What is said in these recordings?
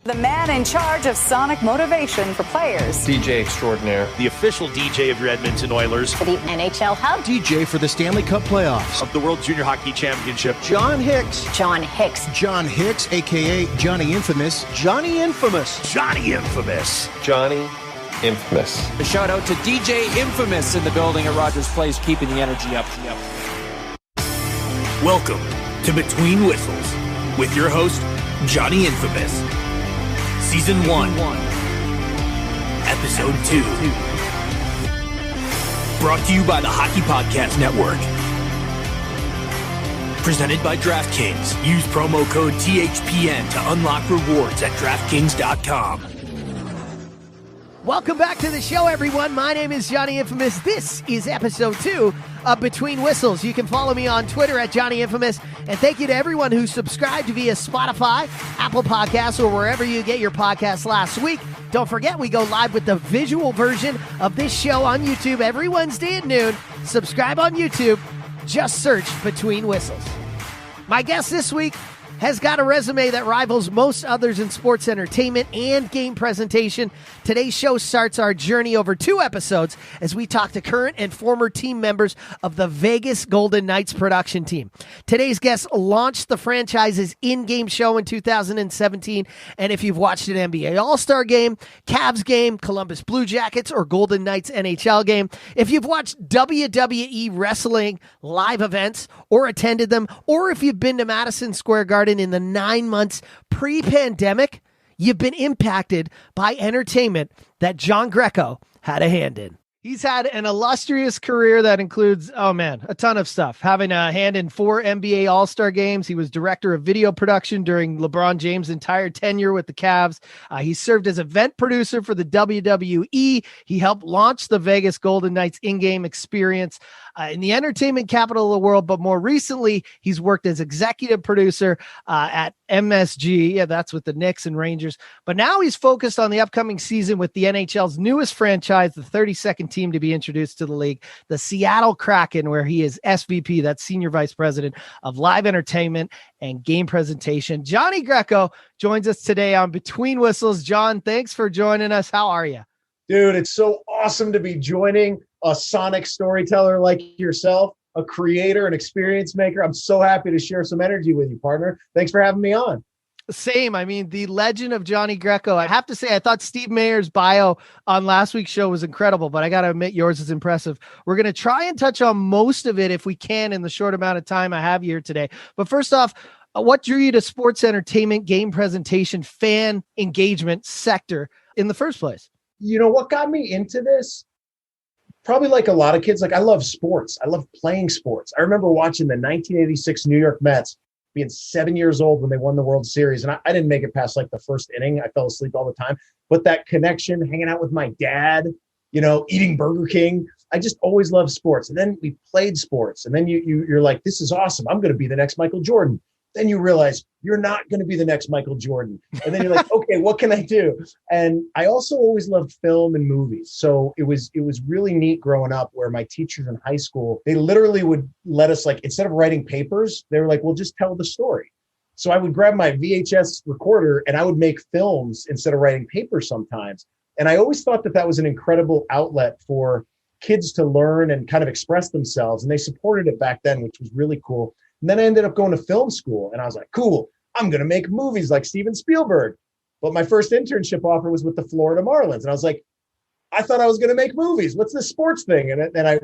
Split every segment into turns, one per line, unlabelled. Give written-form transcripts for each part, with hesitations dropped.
The man in charge of sonic motivation for players.
DJ extraordinaire.
The official DJ of your Edmonton Oilers.
For the NHL Hub.
DJ for the Stanley Cup playoffs.
Of the World Junior Hockey Championship.
John Hicks.
John Hicks.
John Hicks, a.k.a. Johnny Infamous.
Johnny Infamous. Johnny Infamous.
Johnny Infamous.
A shout out to DJ Infamous in the building at Rogers Place, keeping the energy up.
Welcome to Between Whistles with your host, Johnny Infamous. Season 1, Episode 2. Brought to you by the Hockey Podcast Network. Presented by DraftKings. Use promo code THPN to unlock rewards at DraftKings.com.
Welcome back to the show, everyone. My name is Johnny Infamous. This is Episode 2 of Between Whistles. You can follow me on Twitter at Johnny Infamous. And thank you to everyone who subscribed via Spotify, Apple Podcasts, or wherever you get your podcasts last week. Don't forget, we go live with the visual version of this show on YouTube every Wednesday at noon. Subscribe on YouTube. Just search Between Whistles. My guest this week has got a resume that rivals most others in sports entertainment and game presentation. Today's show starts our journey over 2 episodes as we talk to current and former team members of the Vegas Golden Knights production team. Today's guest launched the franchise's in-game show in 2017, and if you've watched an NBA All-Star game, Cavs game, Columbus Blue Jackets, or Golden Knights NHL game, if you've watched WWE wrestling live events or attended them, or if you've been to Madison Square Garden in the 9 months pre-pandemic, you've been impacted by entertainment that Jon Greco had a hand in. He's had an illustrious career that includes, a ton of stuff. Having a hand in 4 NBA All-Star games. He was director of video production during LeBron James' entire tenure with the Cavs. He served as event producer for the WWE. He helped launch the Vegas Golden Knights in-game experience in the entertainment capital of the world. But more recently, he's worked as executive producer at MSG. Yeah, that's with the Knicks and Rangers. But now he's focused on the upcoming season with the NHL's newest franchise, the 32nd team to be introduced to the league, the Seattle Kraken, where he is SVP, that's Senior Vice President of Live Entertainment and Game Presentation. Johnny Greco joins us today on Between Whistles. John, thanks for joining us. How are you?
Dude, it's so awesome to be joining a sonic storyteller like yourself, a creator, an experience maker. I'm so happy to share some energy with you, partner. Thanks for having me on.
Same. I mean, the legend of Johnny Greco. I have to say, I thought Steve Mayer's bio on last week's show was incredible, but I got to admit yours is impressive. We're going to try and touch on most of it if we can in the short amount of time I have here today. But first off, what drew you to sports entertainment, game presentation, fan engagement sector in the first place?
You know, what got me into this? Probably like a lot of kids, like I love sports. I love playing sports. I remember watching the 1986 New York Mets, being 7 years old when they won the World Series. And I didn't make it past like the first inning. I fell asleep all the time. But that connection, hanging out with my dad, you know, eating Burger King. I just always loved sports. And then we played sports. And then you're like, this is awesome. I'm going to be the next Michael Jordan. Then you realize you're not going to be the next Michael Jordan. And then you're like, okay, what can I do? And I also always loved film and movies. So it was really neat growing up where my teachers in high school, they literally would let us, like, instead of writing papers, they were like, well, just tell the story. So I would grab my VHS recorder and I would make films instead of writing papers sometimes. And I always thought that was an incredible outlet for kids to learn and kind of express themselves. And they supported it back then, which was really cool. And then I ended up going to film school and I was like, cool, I'm going to make movies like Steven Spielberg. But my first internship offer was with the Florida Marlins. And I was like, I thought I was going to make movies. What's this sports thing? And then I,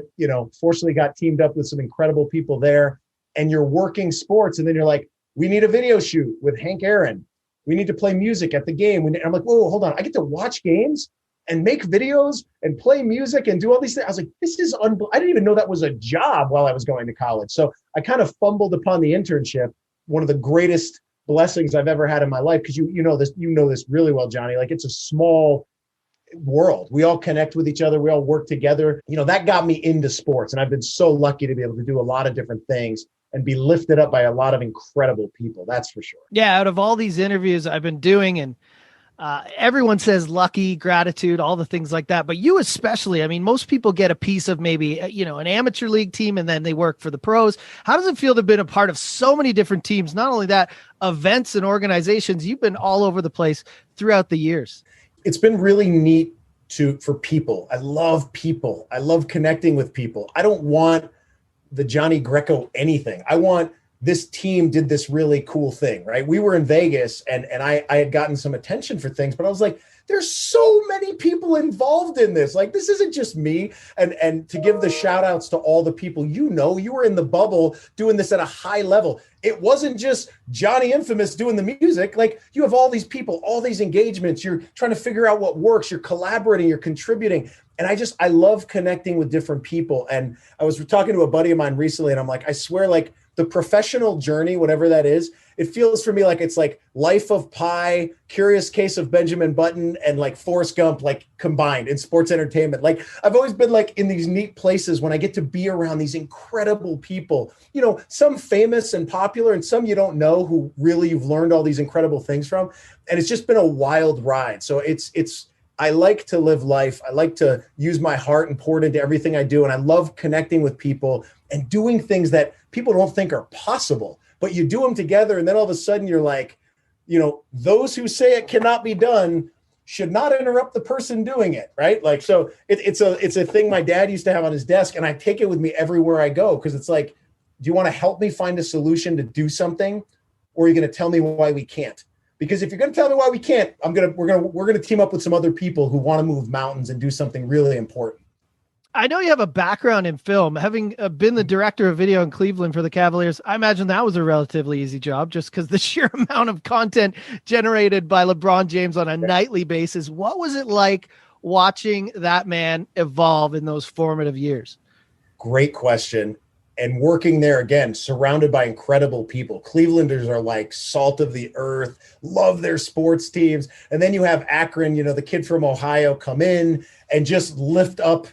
fortunately got teamed up with some incredible people there, and you're working sports. And then you're like, we need a video shoot with Hank Aaron. We need to play music at the game. And I'm like, whoa, hold on. I get to watch games and make videos and play music and do all these things. I was like, this is unbelievable. I didn't even know that was a job while I was going to college. So I kind of fumbled upon the internship, one of the greatest blessings I've ever had in my life. Because you know this really well, Johnny. Like, it's a small world. We all connect with each other. We all work together. That got me into sports. And I've been so lucky to be able to do a lot of different things and be lifted up by a lot of incredible people. That's for sure.
Yeah. Out of all these interviews I've been doing, and Everyone says lucky, gratitude, all the things like that. But you especially, I mean, most people get a piece of maybe, an amateur league team and then they work for the pros. How does it feel to have been a part of so many different teams? Not only that, events and organizations, you've been all over the place throughout the years.
It's been really neat for people. I love people. I love connecting with people. I don't want the Jon Greco anything. I want this team did this really cool thing, right? We were in Vegas and I had gotten some attention for things, but I was like, there's so many people involved in this. Like, this isn't just me. And to give the shout outs to all the people, you were in the bubble doing this at a high level. It wasn't just Johnny Infamous doing the music. Like, you have all these people, all these engagements. You're trying to figure out what works. You're collaborating, you're contributing. And I love connecting with different people. And I was talking to a buddy of mine recently, and I'm like, I swear, like, the professional journey, whatever that is, it feels for me like it's like Life of Pi, Curious Case of Benjamin Button, and like Forrest Gump, like combined in sports entertainment. Like, I've always been like in these neat places when I get to be around these incredible people, some famous and popular and some you don't know who really you've learned all these incredible things from. And it's just been a wild ride. So I like to live life. I like to use my heart and pour it into everything I do. And I love connecting with people and doing things that people don't think are possible, but you do them together. And then all of a sudden you're like, those who say it cannot be done should not interrupt the person doing it. Right. Like, so it's a thing my dad used to have on his desk, and I take it with me everywhere I go. Cause it's like, do you want to help me find a solution to do something? Or are you going to tell me why we can't? Because if you're going to tell me why we can't, we're going to team up with some other people who want to move mountains and do something really important.
I know you have a background in film, having been the director of video in Cleveland for the Cavaliers. I imagine that was a relatively easy job just because the sheer amount of content generated by LeBron James on a nightly basis. What was it like watching that man evolve in those formative years?
Great question. And working there again, surrounded by incredible people. Clevelanders are like salt of the earth, love their sports teams. And then you have Akron, the kid from Ohio, come in and just lift up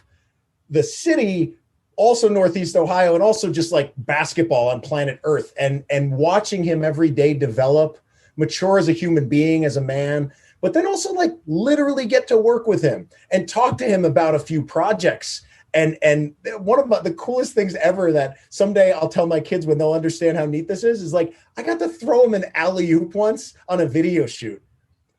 the city, also Northeast Ohio, and also just like basketball on planet Earth. And watching him every day develop, mature as a human being, as a man, but then also like literally get to work with him and talk to him about a few projects. And one of the coolest things ever that someday I'll tell my kids when they'll understand how neat this is like, I got to throw him an alley-oop once on a video shoot.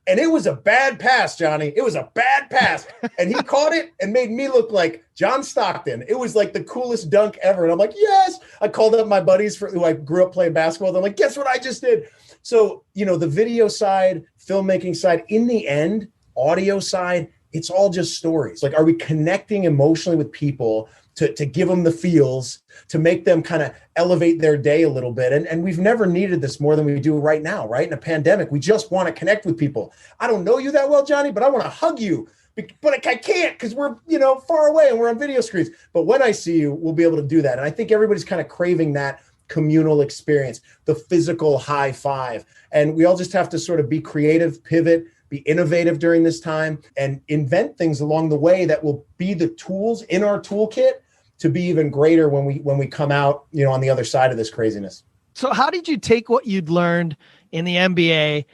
And it was a bad pass, Johnny. It was a bad pass. And he caught it and made me look like John Stockton. It was like the coolest dunk ever. And I'm like, yes. I called up my buddies who I grew up playing basketball. I'm like, guess what I just did? So, the video side, filmmaking side, in the end, audio side, it's all just stories. Like, are we connecting emotionally with people to give them the feels, to make them kind of elevate their day a little bit? And we've never needed this more than we do right now, right? In a pandemic, we just want to connect with people. I don't know you that well, Johnny, but I want to hug you. But I can't because we're, far away and we're on video screens. But when I see you, we'll be able to do that. And I think everybody's kind of craving that communal experience, the physical high five. And we all just have to sort of be creative, pivot, be innovative during this time, and invent things along the way that will be the tools in our toolkit to be even greater when we come out, on the other side of this craziness.
So how did you take what you'd learned in the NBA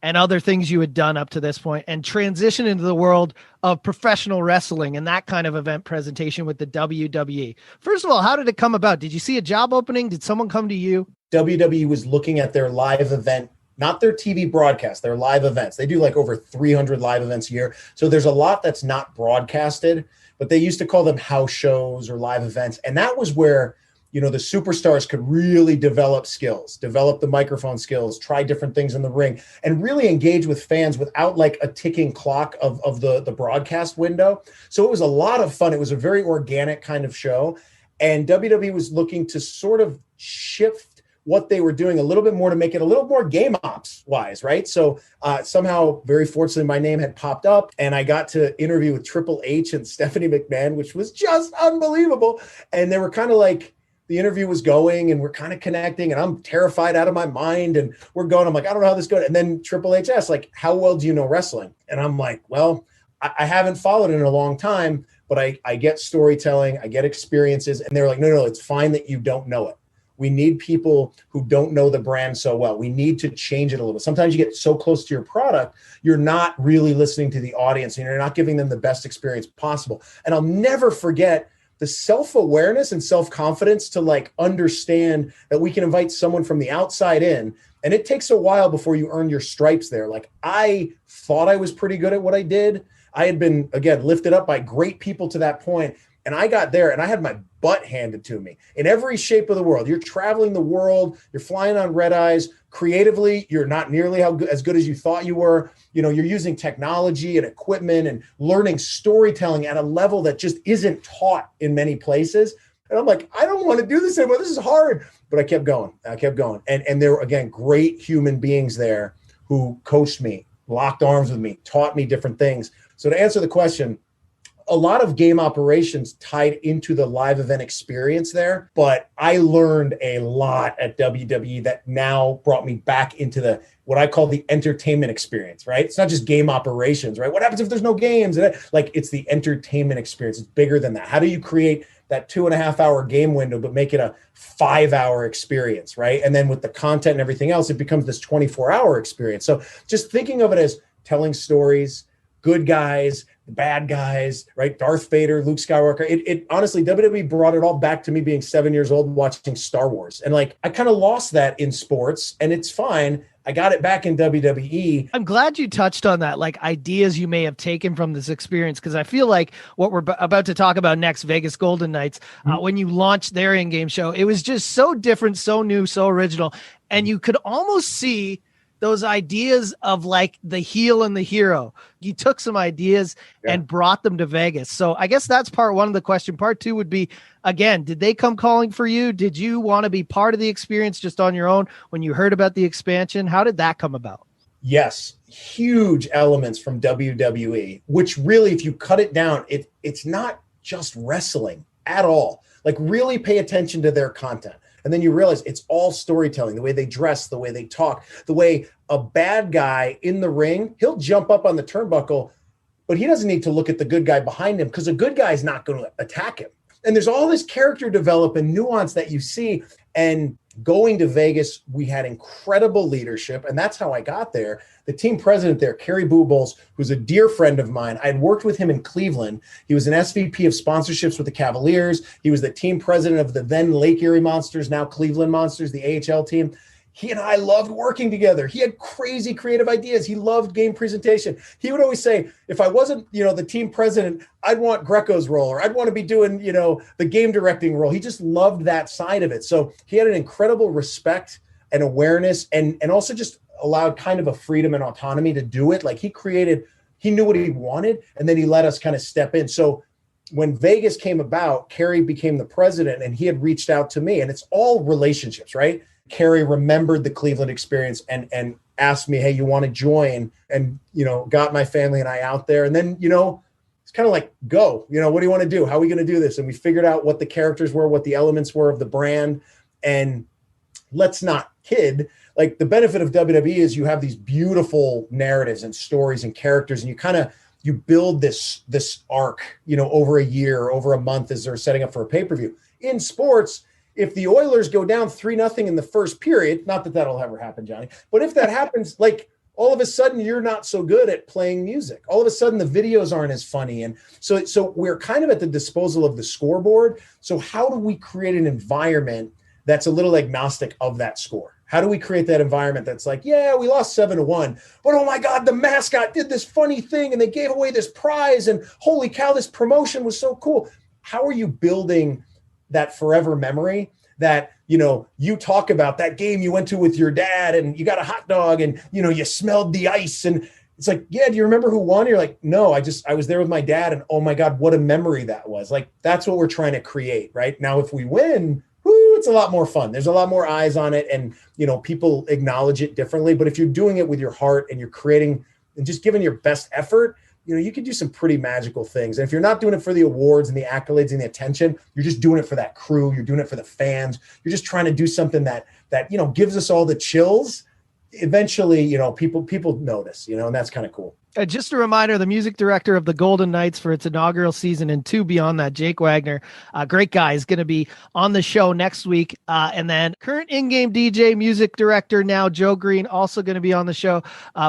and other things you had done up to this point and transition into the world of professional wrestling and that kind of event presentation with the WWE? First of all, how did it come about? Did you see a job opening? Did someone come to you?
WWE was looking at their live event, not their TV broadcast, their live events. They do like over 300 live events a year. So there's a lot that's not broadcasted, but they used to call them house shows or live events. And that was where, the superstars could really develop skills, develop the microphone skills, try different things in the ring, and really engage with fans without like a ticking clock of the broadcast window. So it was a lot of fun. It was a very organic kind of show. And WWE was looking to sort of shift what they were doing a little bit more to make it a little more game ops wise, right? So somehow, very fortunately, my name had popped up and I got to interview with Triple H and Stephanie McMahon, which was just unbelievable. And they were kind of like, the interview was going and we're kind of connecting and I'm terrified out of my mind and we're going, I'm like, I don't know how this goes. And then Triple H asked, like, how well do you know wrestling? And I'm like, well, I haven't followed it in a long time, but I get storytelling, I get experiences. And they're like, no, it's fine that you don't know it. We need people who don't know the brand so well. We need to change it a little bit. Sometimes you get so close to your product, you're not really listening to the audience and you're not giving them the best experience possible. And I'll never forget the self-awareness and self-confidence to like understand that we can invite someone from the outside in. And it takes a while before you earn your stripes there. Like I thought I was pretty good at what I did. I had been, again, lifted up by great people to that point. And I got there and I had my butt handed to me in every shape of the world. You're traveling the world. You're flying on red eyes. Creatively, you're not nearly as good as you thought you were. You know, you're using technology and equipment and learning storytelling at a level that just isn't taught in many places. And I'm like, I don't want to do this anymore. This is hard. But I kept going. And there were, again, great human beings there who coached me, locked arms with me, taught me different things. So to answer the question, a lot of game operations tied into the live event experience there, but I learned a lot at WWE that now brought me back into the what I call the entertainment experience, right? It's not just game operations, right? What happens if there's no games? Like it's the entertainment experience. It's bigger than that. How do you create that 2.5 hour game window, but make it a 5 hour experience, right? And then with the content and everything else, it becomes this 24-hour experience. So just thinking of it as telling stories, good guys, bad guys, right? Darth Vader, Luke Skywalker. It honestly, WWE brought it all back to me being 7 years old watching Star Wars. And like, I kind of lost that in sports and it's fine. I got it back in WWE.
I'm glad you touched on that, like ideas you may have taken from this experience, because I feel like what we're about to talk about next, Vegas Golden Knights, when you launched their in-game show, it was just so different, so new, so original. And you could almost see those ideas of like the heel and the hero. You took some ideas and brought them to Vegas. So I guess that's part one of the question. Part two would be, again, did they come calling for you? Did you want to be part of the experience just on your own when you heard about the expansion? How did that come about?
Yes, huge elements from WWE, which really, if you cut it down, it's not just wrestling at all. Like really pay attention to their content. And then you realize it's all storytelling, the way they dress, the way they talk, the way a bad guy in the ring, he'll jump up on the turnbuckle, but he doesn't need to look at the good guy behind him because a good guy is not going to attack him. And there's all this character development nuance that you see. And going to Vegas, we had incredible leadership. And that's how I got there. The team president there, Kerry Boobles, who's a dear friend of mine. I had worked with him in Cleveland. He was an SVP of sponsorships with the Cavaliers. He was the team president of the then Lake Erie Monsters, now Cleveland Monsters, the AHL team. He and I loved working together. He had crazy creative ideas. He loved game presentation. He would always say, if I wasn't, the team president, I'd want Greco's role, or I'd want to be doing, the game directing role. He just loved that side of it. So he had an incredible respect and awareness and also just allowed kind of a freedom and autonomy to do it. Like he knew what he wanted, and then he let us kind of step in. So when Vegas came about, Kerry became the president and he had reached out to me, and it's all relationships, right? Kerry remembered the Cleveland experience and asked me, hey, you want to join? And, got my family and I out there. And then, it's kind of like, go, what do you want to do? How are we going to do this? And we figured out what the characters were, what the elements were of the brand. And let's not kid, like the benefit of WWE is you have these beautiful narratives and stories and characters, and you build this arc, over a year, over a month as they're setting up for a pay-per-view. In sports, if the Oilers go down 3-0 in the first period, not that that'll ever happen, Johnny, but if that happens, like all of a sudden you're not so good at playing music. All of a sudden the videos aren't as funny. And so we're kind of at the disposal of the scoreboard. So how do we create an environment that's a little agnostic of that score? How do we create that environment that's like, yeah, we lost 7-1, but oh my God, the mascot did this funny thing and they gave away this prize and holy cow, this promotion was so cool. How are you building that forever memory that, you talk about that game you went to with your dad and you got a hot dog and, you smelled the ice and it's like, yeah, do you remember who won? You're like, no, I was there with my dad and oh my God, what a memory that was. Like, that's what we're trying to create right now. If we win, it's a lot more fun. There's a lot more eyes on it and, people acknowledge it differently. But if you're doing it with your heart and you're creating and just giving your best effort, you can do some pretty magical things. And if you're not doing it for the awards and the accolades and the attention, you're just doing it for that crew. You're doing it for the fans. You're just trying to do something that gives us all the chills. eventually, people notice, and that's kind of cool.
Just a reminder, the music director of the Golden Knights for its inaugural season and 2 beyond that, Jake Wagner, great guy, is going to be on the show next week. And then current in-game DJ, music director now, Joe Green, also going to be on the show.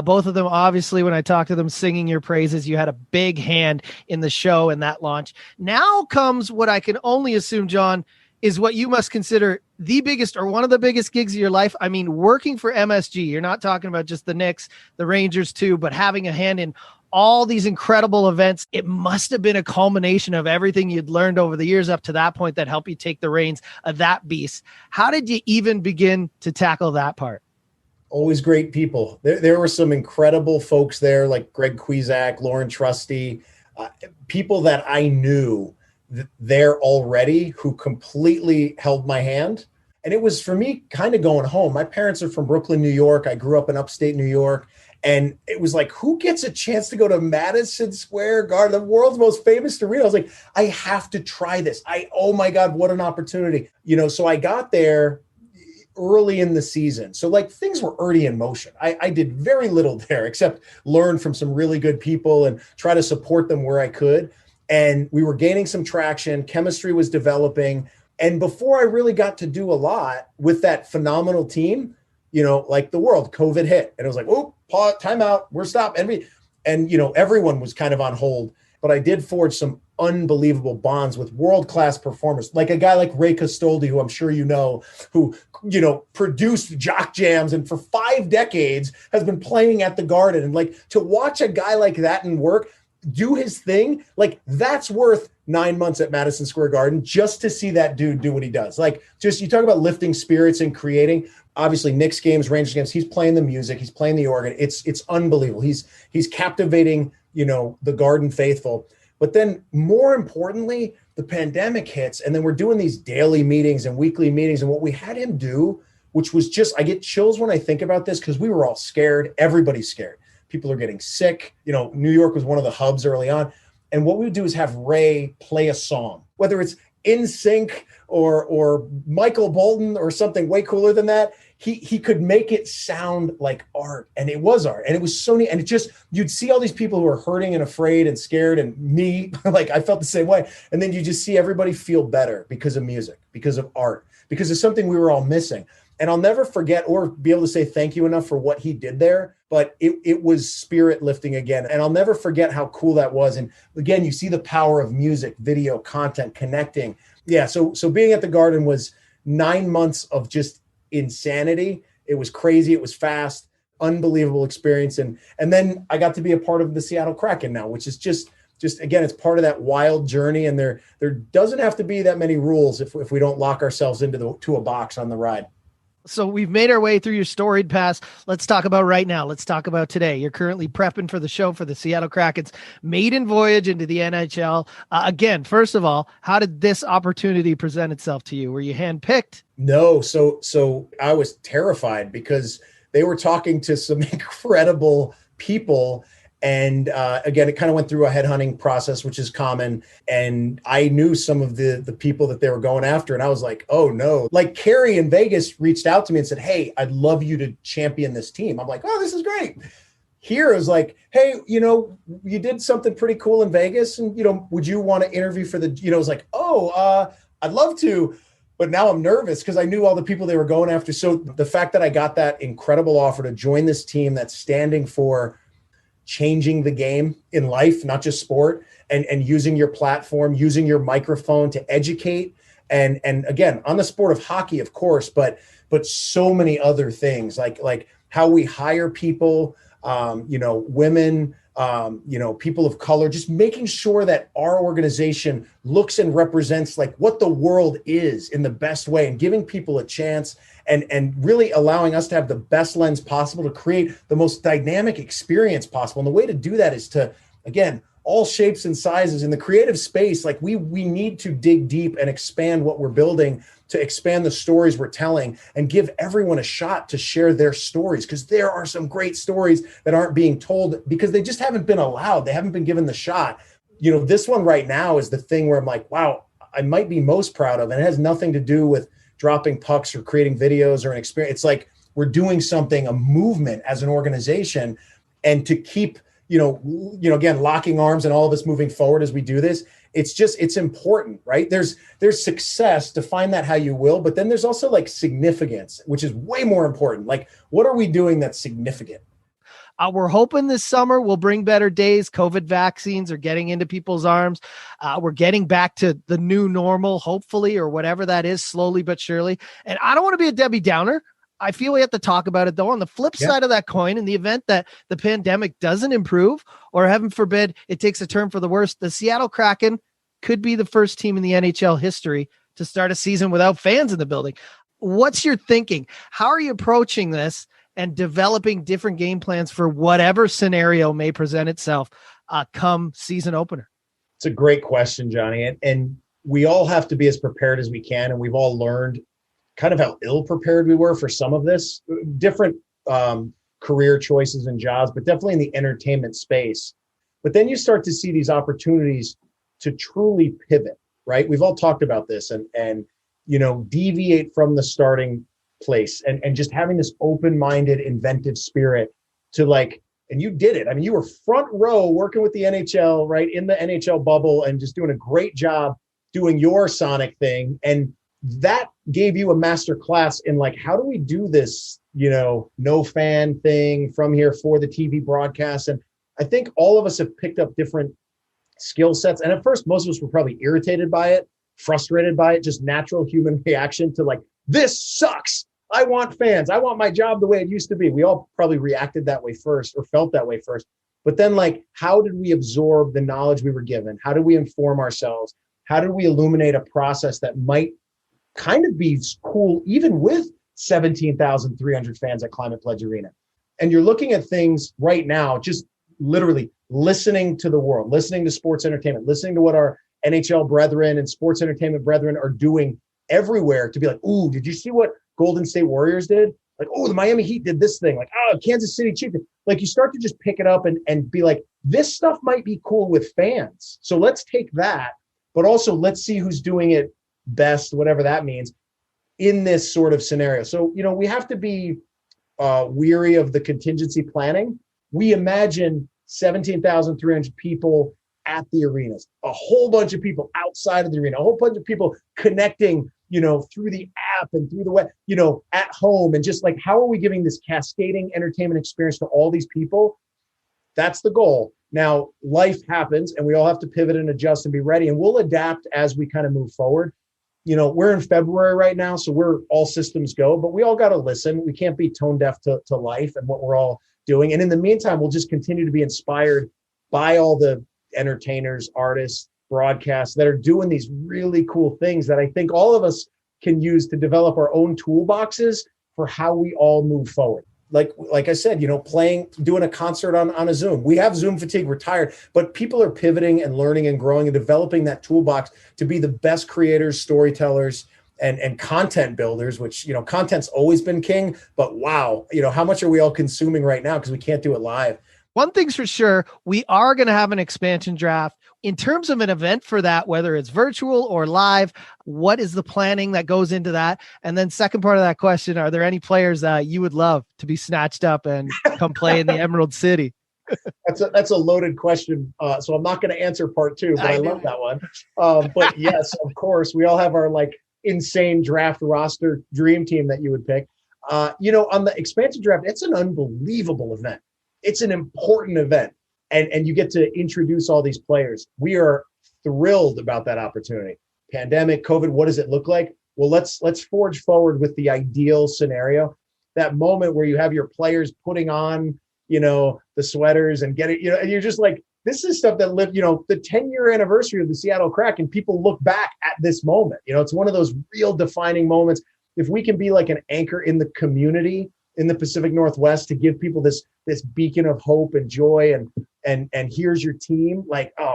Both of them, obviously, when I talked to them singing your praises, you had a big hand in the show and that launch. Now comes what I can only assume, John, is what you must consider the biggest or one of the biggest gigs of your life. I mean, working for MSG, you're not talking about just the Knicks, the Rangers too, but having a hand in all these incredible events. It must have been a culmination of everything you'd learned over the years up to that point that helped you take the reins of that beast. How did you even begin to tackle that part?
Always great people. There were some incredible folks there, like Greg Cuisack, Lauren Trusty, people that I knew there already who completely held my hand. And it was for me kind of going home. My parents are from Brooklyn, New York. I grew up in upstate New York. And it was like, who gets a chance to go to Madison Square Garden, the world's most famous arena? I was like, I have to try this. Oh my God, what an opportunity. So I got there early in the season. So like things were already in motion. I did very little there except learn from some really good people and try to support them where I could. And we were gaining some traction. Chemistry was developing. And before I really got to do a lot with that phenomenal team, like the world, COVID hit. And it was like, oh, pause, timeout, we're stopped. And everyone was kind of on hold. But I did forge some unbelievable bonds with world-class performers, like a guy like Ray Castoldi, who I'm sure who produced Jock Jams and for 5 decades has been playing at the Garden. And like to watch a guy like that in work, do his thing, like that's worth 9 months at Madison Square Garden just to see that dude do what he does. Like just, you talk about lifting spirits and creating, obviously Knicks games, Rangers games, he's playing the music, he's playing the organ. It's unbelievable. He's captivating, the Garden faithful. But then more importantly, the pandemic hits and then we're doing these daily meetings and weekly meetings. And what we had him do, which was just, I get chills when I think about this because we were all scared. Everybody's scared. People are getting sick. New York was one of the hubs early on. And what we would do is have Ray play a song, whether it's In Sync or Michael Bolton or something way cooler than that. He could make it sound like art, and it was art, and it was so neat. And it just, you'd see all these people who are hurting and afraid and scared, and me, like I felt the same way. And then you just see everybody feel better because of music, because of art, because of something we were all missing. And I'll never forget or be able to say thank you enough for what he did there, but it was spirit lifting again. And I'll never forget how cool that was. And again, you see the power of music, video, content, connecting. Yeah. So being at the Garden was 9 months of just insanity. It was crazy. It was fast, unbelievable experience. And then I got to be a part of the Seattle Kraken now, which is just again, it's part of that wild journey. And there doesn't have to be that many rules if we don't lock ourselves to a box on the ride.
So we've made our way through your storied past. Let's talk about right now. Let's talk about today. You're currently prepping for the show for the Seattle Kraken's maiden voyage into the NHL. Again, first of all, how did this opportunity present itself to you? Were you handpicked?
No. So I was terrified because they were talking to some incredible people. And again, it kind of went through a headhunting process, which is common. And I knew some of the people that they were going after. And I was like, oh, no. Like Carrie in Vegas reached out to me and said, hey, I'd love you to champion this team. I'm like, oh, this is great. Here it was like, hey, you did something pretty cool in Vegas. And, would you want to interview for the, it was like, oh, I'd love to. But now I'm nervous because I knew all the people they were going after. So the fact that I got that incredible offer to join this team that's standing for changing the game in life, not just sport, and using your platform, using your microphone to educate. And again, on the sport of hockey, of course, but so many other things like how we hire people, women, people of color, just making sure that our organization looks and represents like what the world is in the best way and giving people a chance and really allowing us to have the best lens possible to create the most dynamic experience possible. And the way to do that is to, again, all shapes and sizes in the creative space. Like we need to dig deep and expand what we're building to expand the stories we're telling and give everyone a shot to share their stories. Because there are some great stories that aren't being told because they just haven't been allowed. They haven't been given the shot. This one right now is the thing where I'm like, wow, I might be most proud of. And it has nothing to do with dropping pucks or creating videos or an experience. It's like we're doing something, a movement as an organization, and to keep, again, locking arms and all of us moving forward as we do this. It's important, right? There's success, define that how you will, but then there's also like significance, which is way more important. Like, what are we doing that's significant?
We're hoping this summer will bring better days. COVID vaccines are getting into people's arms. We're getting back to the new normal, hopefully, or whatever that is, slowly but surely. And I don't want to be a Debbie Downer. I feel we have to talk about it, though. On the flip side of that coin, in the event that the pandemic doesn't improve, or heaven forbid, it takes a turn for the worse, the Seattle Kraken could be the first team in the NHL history to start a season without fans in the building. What's your thinking? How are you approaching this and developing different game plans for whatever scenario may present itself come season opener?
It's a great question, Johnny. And we all have to be as prepared as we can. And we've all learned kind of how ill-prepared we were for some of this, different career choices and jobs, but definitely in the entertainment space. But then you start to see these opportunities to truly pivot, right? We've all talked about this and deviate from the starting place and just having this open-minded, inventive spirit to and you did it. I mean, you were front row working with the NHL, right? In the NHL bubble and just doing a great job doing your Sonic thing. And that gave you a master class in how do we do this, no fan thing from here for the TV broadcast. And I think all of us have picked up different skill sets. And at first, most of us were probably irritated by it, frustrated by it, just natural human reaction to this sucks. I want fans. I want my job the way it used to be. We all probably reacted that way first or felt that way first. But then how did we absorb the knowledge we were given? How did we inform ourselves? How did we illuminate a process that might kind of be cool, even with 17,300 fans at Climate Pledge Arena? And you're looking at things right now, just literally listening to the world, listening to sports entertainment, listening to what our NHL brethren and sports entertainment brethren are doing everywhere to be ooh, did you see what Golden State Warriors did? Oh, the Miami Heat did this thing. Oh, Kansas City Chiefs. You start to just pick it up and be this stuff might be cool with fans. So let's take that, but also let's see who's doing it best, whatever that means, in this sort of scenario. So, we have to be weary of the contingency planning. We imagine 17,300 people at the arenas, a whole bunch of people outside of the arena, a whole bunch of people connecting, through the app and through the web, at home. And just how are we giving this cascading entertainment experience to all these people? That's the goal. Now, life happens and we all have to pivot and adjust and be ready. And we'll adapt as we kind of move forward. We're in February right now, so we're all systems go, but we all got to listen. We can't be tone deaf to life and what we're all doing. And in the meantime, we'll just continue to be inspired by all the entertainers, artists, broadcasts that are doing these really cool things that I think all of us can use to develop our own toolboxes for how we all move forward. Like I said, doing a concert on a Zoom. We have Zoom fatigue, we're tired, but people are pivoting and learning and growing and developing that toolbox to be the best creators, storytellers, and content builders, which, content's always been king, but wow, how much are we all consuming right now because we can't do it live?
One thing's for sure, we are going to have an expansion draft. In terms of an event for that, whether it's virtual or live, what is the planning that goes into that? And then second part of that question, are there any players that you would love to be snatched up and come play in the Emerald City?
That's a loaded question. So I'm not going to answer part two, but I love that one. But yes, of course, we all have our insane draft roster dream team that you would pick. On the expansion draft, it's an unbelievable event. It's an important event. And you get to introduce all these players. We are thrilled about that opportunity. Pandemic, COVID, what does it look like? Well, let's forge forward with the ideal scenario. That moment where you have your players putting on, the sweaters and get it, and you're just this is stuff that lived, the 10-year anniversary of the Seattle Kraken. People look back at this moment. It's one of those real defining moments. If we can be an anchor in the community in the Pacific Northwest to give people this beacon of hope and joy and here's your team,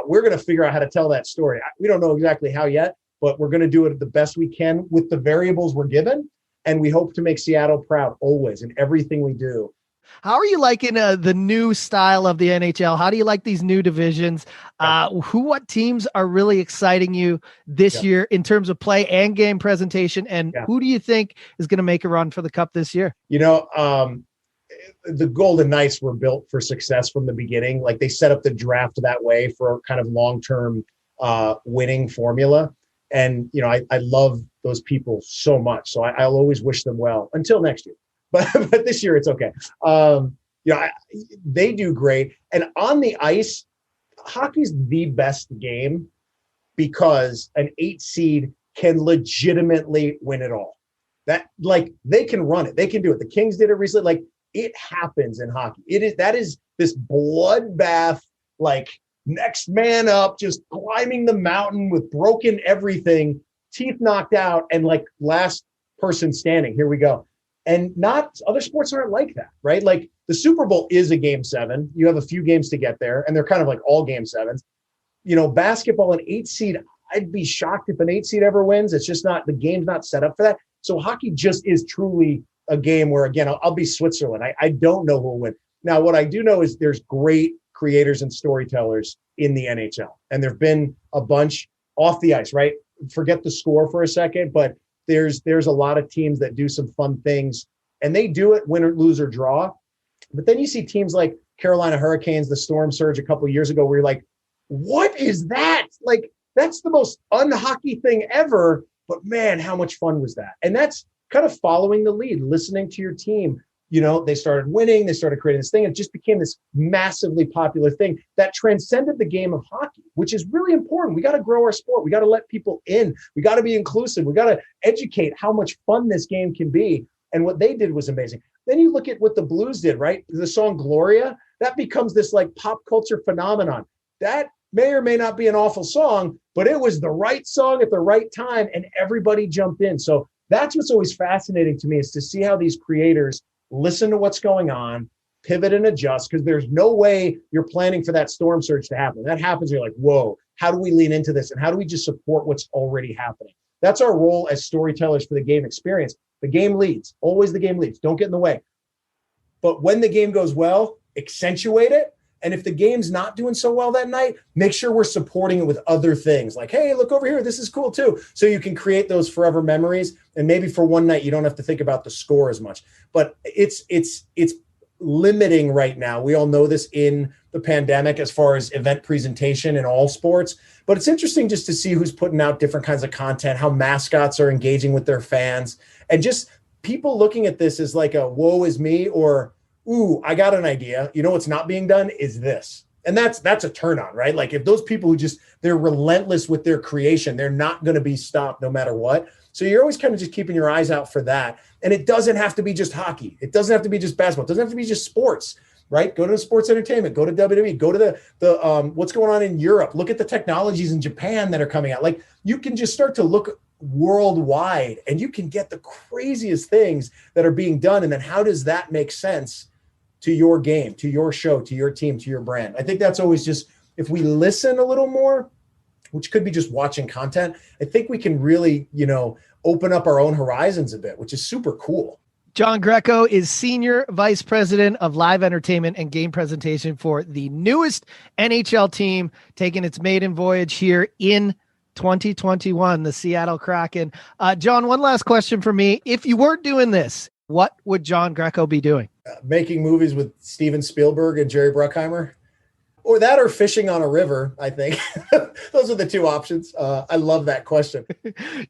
we're going to figure out how to tell that story. We don't know exactly how yet, but we're going to do it the best we can with the variables we're given. And we hope to make Seattle proud always in everything we do.
How are you liking the new style of the NHL? How do you like these new divisions? What teams are really exciting you this year in terms of play and game presentation? And who do you think is going to make a run for the Cup this year?
The Golden Knights were built for success from the beginning. Like, they set up the draft that way for a kind of long-term winning formula. And, I love those people so much. So I'll always wish them well until next year. But this year it's okay. They do great. And on the ice, hockey's the best game because an 8 seed can legitimately win it all. That, like, they can run it. They can do it. The Kings did it recently. Like, it happens in hockey. That is this bloodbath, like, next man up, just climbing the mountain with broken everything, teeth knocked out, and like last person standing. Here we go. And not other sports aren't like that, right? Like, the Super Bowl is a game 7. You have a few games to get there, and they're kind of like all game 7s. Basketball, an 8 seed, I'd be shocked if an 8 seed ever wins. It's just not, the game's not set up for that. So hockey just is truly a game where, again, I'll be Switzerland. I don't know who will win. Now, what I do know is there's great creators and storytellers in the NHL. And there've been a bunch off the ice, right? Forget the score for a second, but there's a lot of teams that do some fun things, and they do it win or lose or draw. But then you see teams like Carolina Hurricanes, the Storm Surge a couple of years ago, where you're like, what is that? Like, that's the most unhockey thing ever. But man, how much fun was that? And that's kind of following the lead, listening to your team. They started winning, they started creating this thing. It just became this massively popular thing that transcended the game of hockey, which is really important. We got to grow our sport. We got to let people in. We got to be inclusive. We got to educate how much fun this game can be. And what they did was amazing. Then you look at what the Blues did, right? The song Gloria, that becomes this like pop culture phenomenon. That may or may not be an awful song, but it was the right song at the right time, and everybody jumped in. So that's what's always fascinating to me, is to see how these creators listen to what's going on, pivot and adjust, because there's no way you're planning for that storm surge to happen. That happens, you're like, whoa, how do we lean into this? And how do we just support what's already happening? That's our role as storytellers for the game experience. The game leads, always the game leads. Don't get in the way. But when the game goes well, accentuate it. And if the game's not doing so well that night, make sure we're supporting it with other things. Like, hey, look over here, this is cool too. So you can create those forever memories. And maybe for one night, you don't have to think about the score as much. But it's limiting right now. We all know this in the pandemic as far as event presentation in all sports. But it's interesting just to see who's putting out different kinds of content, how mascots are engaging with their fans, and just people looking at this as like a woe is me, or ooh, I got an idea. You know what's not being done is this. And that's a turn on, right? Like, if those people who they're relentless with their creation, they're not going to be stopped no matter what. So you're always kind of just keeping your eyes out for that. And it doesn't have to be just hockey. It doesn't have to be just basketball. It doesn't have to be just sports, right? Go to sports entertainment, go to WWE, go to the what's going on in Europe. Look at the technologies in Japan that are coming out. Like, you can just start to look worldwide, and you can get the craziest things that are being done. And then how does that make sense to your game, to your show, to your team, to your brand? I think that's always just, if we listen a little more, which could be just watching content, I think we can really, open up our own horizons a bit, which is super cool.
Jon Greco is Senior Vice President of Live Entertainment and Game Presentation for the newest NHL team, taking its maiden voyage here in 2021, the Seattle Kraken. Jon, one last question for me. If you weren't doing this, what would Jon Greco be doing?
Making movies with Steven Spielberg and Jerry Bruckheimer, or that, or fishing on a river. I think those are the two options. I love that question.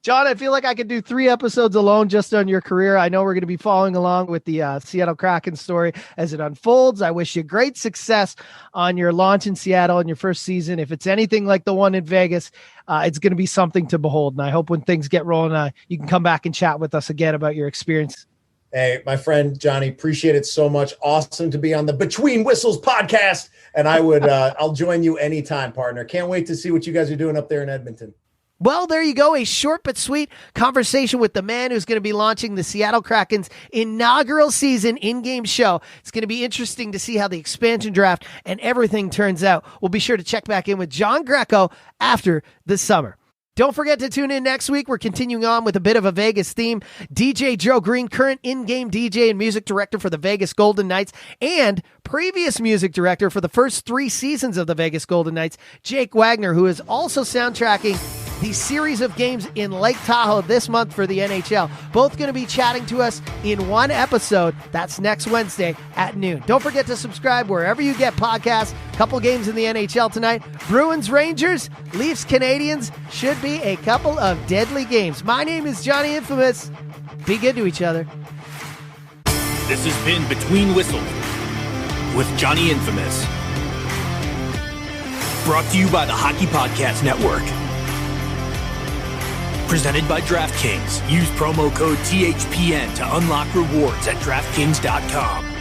Jon, I feel like I could do 3 episodes alone just on your career. I know we're going to be following along with the Seattle Kraken story as it unfolds. I wish you great success on your launch in Seattle in your first season. If it's anything like the one in Vegas, it's going to be something to behold. And I hope when things get rolling, you can come back and chat with us again about your experience.
Hey, my friend Johnny, appreciate it so much. Awesome to be on the Between Whistles podcast. And I'll join you anytime, partner. Can't wait to see what you guys are doing up there in Edmonton.
Well, there you go. A short but sweet conversation with the man who's going to be launching the Seattle Kraken's inaugural season in-game show. It's going to be interesting to see how the expansion draft and everything turns out. We'll be sure to check back in with Jon Greco after the summer. Don't forget to tune in next week. We're continuing on with a bit of a Vegas theme. DJ Joe Green, current in-game DJ and music director for the Vegas Golden Knights, and previous music director for the first 3 seasons of the Vegas Golden Knights, Jake Wagner, who is also soundtracking the series of games in Lake Tahoe this month for the NHL. Both going to be chatting to us in one episode. That's next Wednesday at noon. Don't forget to subscribe wherever you get podcasts. Couple games in the NHL tonight. Bruins, Rangers, Leafs, Canadians. Should be a couple of deadly games. My name is Johnny Infamous. Be good to each other.
This has been Between Whistles with Johnny Infamous. Brought to you by the Hockey Podcast Network. Presented by DraftKings. Use promo code THPN to unlock rewards at DraftKings.com.